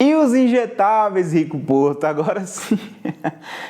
E os injetáveis, Rico Porto? Agora sim,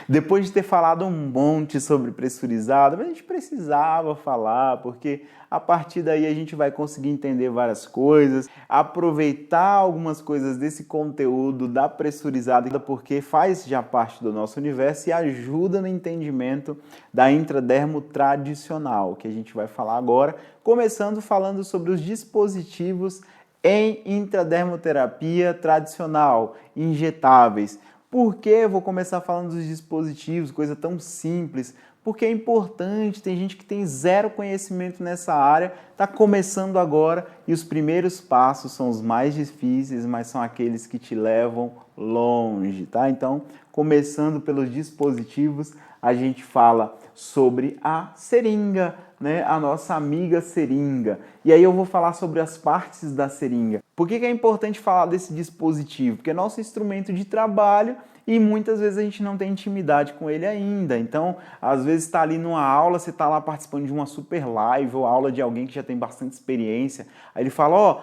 depois de ter falado um monte sobre pressurizado, mas a gente precisava falar, porque a partir daí a gente vai conseguir entender várias coisas, aproveitar algumas coisas desse conteúdo da pressurizada, porque faz já parte do nosso universo e ajuda no entendimento da intradermo tradicional, que a gente vai falar agora, começando falando sobre os dispositivos em intradermoterapia tradicional, injetáveis. Por que eu vou começar falando dos dispositivos, coisa tão simples? Porque é importante, tem gente que tem zero conhecimento nessa área, está começando agora e os primeiros passos são os mais difíceis, mas são aqueles que te levam longe, tá? Então, começando pelos dispositivos, a gente fala sobre a seringa, né? A nossa amiga seringa. E aí eu vou falar sobre as partes da seringa. Por que é importante falar desse dispositivo? Porque é nosso instrumento de trabalho e muitas vezes a gente não tem intimidade com ele ainda. Então, às vezes está ali numa aula, você está lá participando de uma super live ou aula de alguém que já tem bastante experiência. Aí ele fala, ó,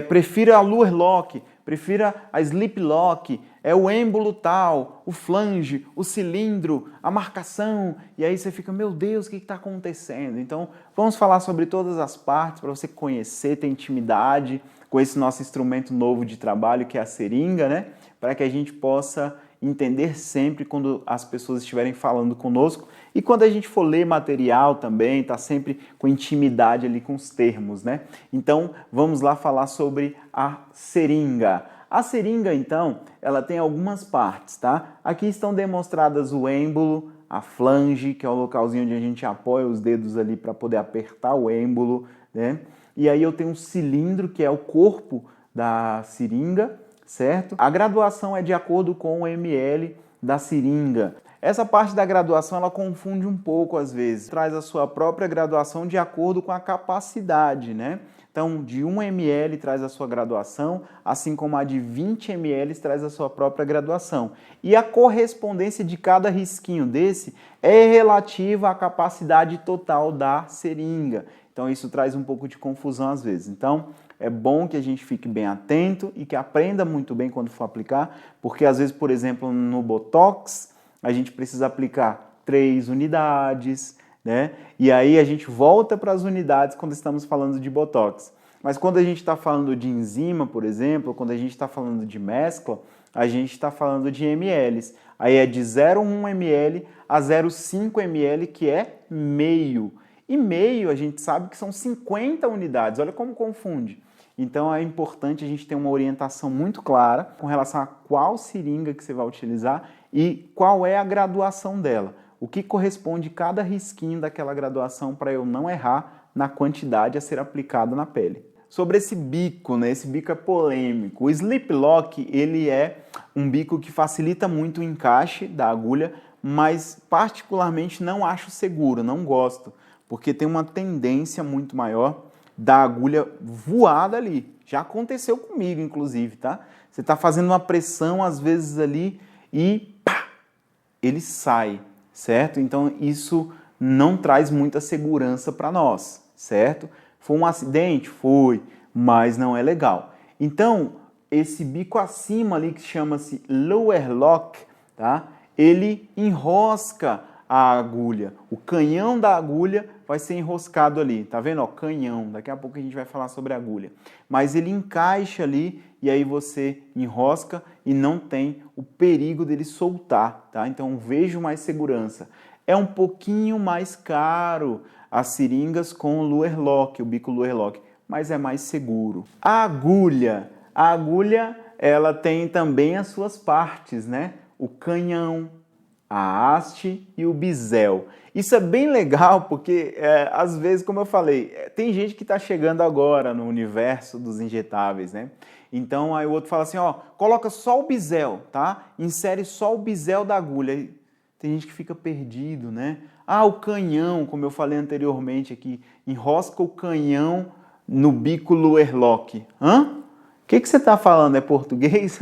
prefira a Luer Lock, prefira a Slip Lock, é o êmbolo tal, o flange, o cilindro, a marcação, e aí você fica, meu Deus, o que está acontecendo? Então, vamos falar sobre todas as partes para você conhecer, ter intimidade com esse nosso instrumento novo de trabalho, que é a seringa, né? Para que a gente possa entender sempre quando as pessoas estiverem falando conosco e quando a gente for ler material também, tá sempre com intimidade ali com os termos, né? Então, vamos lá falar sobre a seringa. A seringa, então, ela tem algumas partes, tá? Aqui estão demonstradas o êmbolo, a flange, que é o localzinho onde a gente apoia os dedos ali para poder apertar o êmbolo, né? E aí eu tenho um cilindro, que é o corpo da seringa, certo? A graduação é de acordo com o ml da seringa. Essa parte da graduação ela confunde um pouco às vezes, traz a sua própria graduação de acordo com a capacidade, né? Então, de 1 ml traz a sua graduação, assim como a de 20 ml traz a sua própria graduação. E a correspondência de cada risquinho desse é relativa à capacidade total da seringa. Então, isso traz um pouco de confusão às vezes. Então, é bom que a gente fique bem atento e que aprenda muito bem quando for aplicar, porque às vezes, por exemplo, no Botox, a gente precisa aplicar 3 unidades, né? E aí a gente volta para as unidades quando estamos falando de Botox. Mas quando a gente está falando de enzima, por exemplo, quando a gente está falando de mescla, a gente está falando de ml. Aí é de 0,1 ml a 0,5 ml, que é meio. E meio a gente sabe que são 50 unidades. Olha como confunde. Então é importante a gente ter uma orientação muito clara com relação a qual seringa que você vai utilizar e qual é a graduação dela. O que corresponde cada risquinho daquela graduação para eu não errar na quantidade a ser aplicada na pele. Sobre esse bico, né? Esse bico é polêmico. O Slip Lock, ele é um bico que facilita muito o encaixe da agulha, mas particularmente não acho seguro, não gosto, porque tem uma tendência muito maior da agulha voada ali. Já aconteceu comigo, inclusive, tá? Você está fazendo uma pressão, às vezes, ali e pá, ele sai, certo? Então, isso não traz muita segurança para nós, certo? Foi um acidente? Foi, mas não é legal. Então, esse bico acima ali, que chama-se Lower Lock, tá? Ele enrosca a agulha. O canhão da agulha vai ser enroscado ali, tá vendo? Ó, canhão, daqui a pouco a gente vai falar sobre a agulha. Mas ele encaixa ali e aí você enrosca e não tem o perigo dele soltar, tá? Então vejo mais segurança. É um pouquinho mais caro as seringas com o Luer Lock, o bico Luer Lock, mas é mais seguro. A agulha ela tem também as suas partes, né? O canhão, a haste e o bisel. Isso é bem legal porque, às vezes, como eu falei, tem gente que está chegando agora no universo dos injetáveis, né? Então, aí o outro fala assim, ó, coloca só o bisel, tá? Insere só o bisel da agulha. E tem gente que fica perdido, né? Ah, o canhão, como eu falei anteriormente aqui, enrosca o canhão no bico Luer Lock. Hã? O que você está falando? É português?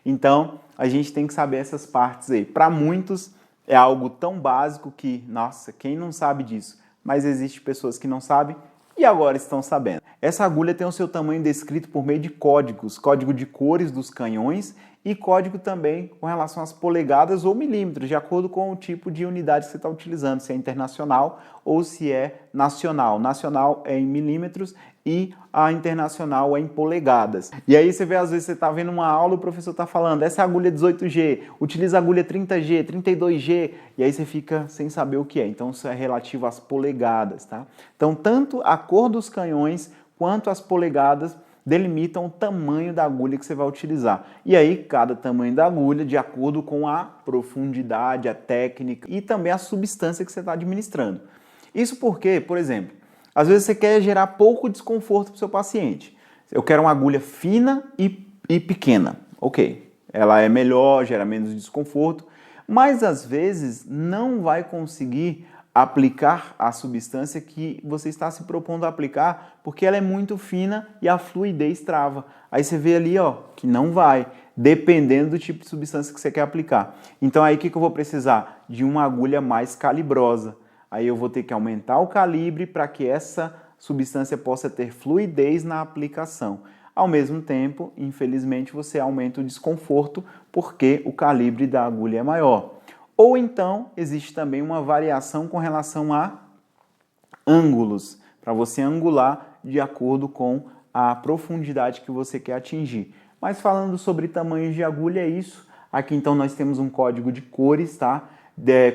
Então, a gente tem que saber essas partes aí. Para muitos, é algo tão básico que, nossa, quem não sabe disso? Mas existem pessoas que não sabem E agora estão sabendo. Essa agulha tem o seu tamanho descrito por meio de códigos, código de cores dos canhões e código também com relação às polegadas ou milímetros, de acordo com o tipo de unidade que você está utilizando, se é internacional ou se é nacional. Nacional é em milímetros e a internacional é em polegadas. E aí você vê, às vezes você está vendo uma aula, o professor está falando, essa é a agulha 18G, utiliza a agulha 30G, 32G, e aí você fica sem saber o que é. Então isso é relativo às polegadas, tá? Então tanto a cor dos canhões quanto as polegadas delimitam o tamanho da agulha que você vai utilizar. E aí, cada tamanho da agulha, de acordo com a profundidade, a técnica e também a substância que você está administrando. Isso porque, por exemplo, às vezes você quer gerar pouco desconforto para o seu paciente. Eu quero uma agulha fina e pequena. Ok, ela é melhor, gera menos desconforto, mas às vezes não vai conseguir aplicar a substância que você está se propondo a aplicar porque ela é muito fina e a fluidez trava. Aí você vê ali, ó, que não vai, dependendo do tipo de substância que você quer aplicar. Então aí o que eu vou precisar? De uma agulha mais calibrosa. Aí eu vou ter que aumentar o calibre para que essa substância possa ter fluidez na aplicação. Ao mesmo tempo, infelizmente, você aumenta o desconforto porque o calibre da agulha é maior. Ou então, existe também uma variação com relação a ângulos, para você angular de acordo com a profundidade que você quer atingir. Mas falando sobre tamanhos de agulha, é isso. Aqui então nós temos um código de cores, tá?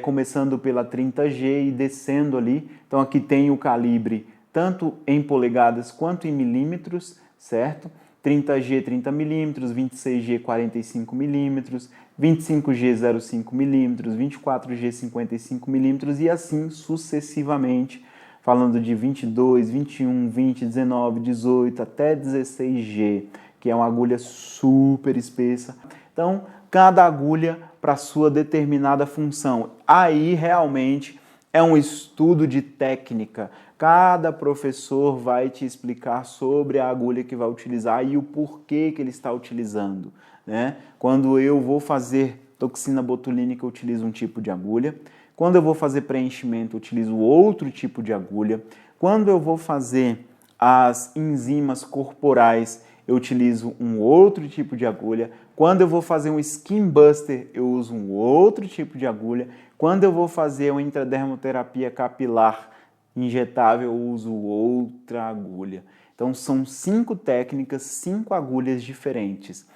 Começando pela 30G e descendo ali. Então aqui tem o calibre tanto em polegadas quanto em milímetros, certo? 30G 30 milímetros, 26G 45 milímetros, 25G 0,5 milímetros, 24G 55 milímetros e assim sucessivamente, falando de 22, 21, 20, 19, 18 até 16G, que é uma agulha super espessa. Então, cada agulha para sua determinada função. Aí realmente é um estudo de técnica. Cada professor vai te explicar sobre a agulha que vai utilizar e o porquê que ele está utilizando, né? Quando eu vou fazer toxina botulínica, eu utilizo um tipo de agulha. Quando eu vou fazer preenchimento, eu utilizo outro tipo de agulha. Quando eu vou fazer as enzimas corporais, eu utilizo um outro tipo de agulha. Quando eu vou fazer um skin buster, eu uso um outro tipo de agulha. Quando eu vou fazer uma intradermoterapia capilar injetável, eu uso outra agulha. Então são 5 técnicas, 5 agulhas diferentes.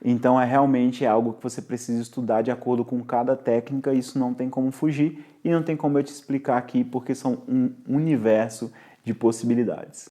Então realmente algo que você precisa estudar de acordo com cada técnica, isso não tem como fugir e não tem como eu te explicar aqui porque são um universo de possibilidades.